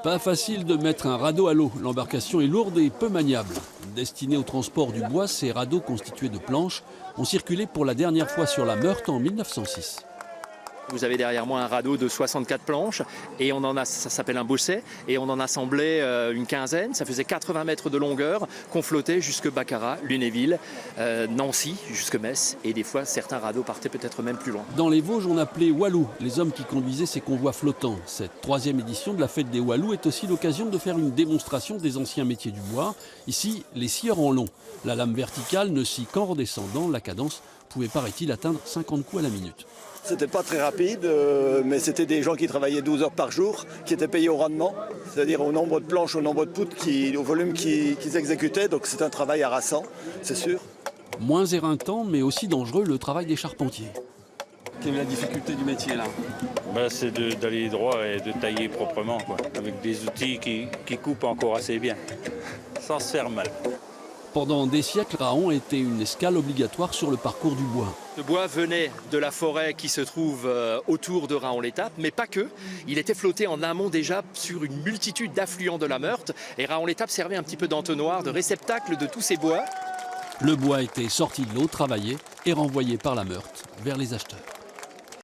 Pas facile de mettre un radeau à l'eau. L'embarcation est lourde et peu maniable. Destinée au transport du bois, ces radeaux constitués de planches ont circulé pour la dernière fois sur la Meurthe en 1906. Vous avez derrière moi un radeau de 64 planches et ça s'appelle un bosset, et on en assemblait une quinzaine. Ça faisait 80 mètres de longueur qu'on flottait jusque Baccarat, Lunéville, Nancy, jusque Metz, et des fois certains radeaux partaient peut-être même plus loin. Dans les Vosges, on appelait Walous les hommes qui conduisaient ces convois flottants. Cette 3e édition de la fête des Walous est aussi l'occasion de faire une démonstration des anciens métiers du bois. Ici, les scieurs en long. La lame verticale ne scie qu'en redescendant. La cadence pouvait, paraît-il, atteindre 50 coups à la minute. C'était pas très rapide, mais c'était des gens qui travaillaient 12 heures par jour, qui étaient payés au rendement, c'est-à-dire au nombre de planches, au nombre de poutres, au volume qu'ils exécutaient. Donc c'est un travail harassant, c'est sûr. Moins éreintant, mais aussi dangereux, le travail des charpentiers. Quelle est la difficulté du métier là? C'est d'aller droit et de tailler proprement, quoi, avec des outils qui coupent encore assez bien, sans se faire mal. Pendant des siècles, Rahon était une escale obligatoire sur le parcours du bois. Le bois venait de la forêt qui se trouve autour de Rahon-l'Étape, mais pas que. Il était flotté en amont déjà sur une multitude d'affluents de la Meurthe, et Rahon-l'Étape servait un petit peu d'entonnoir, de réceptacle de tous ces bois. Le bois était sorti de l'eau, travaillé et renvoyé par la Meurthe vers les acheteurs.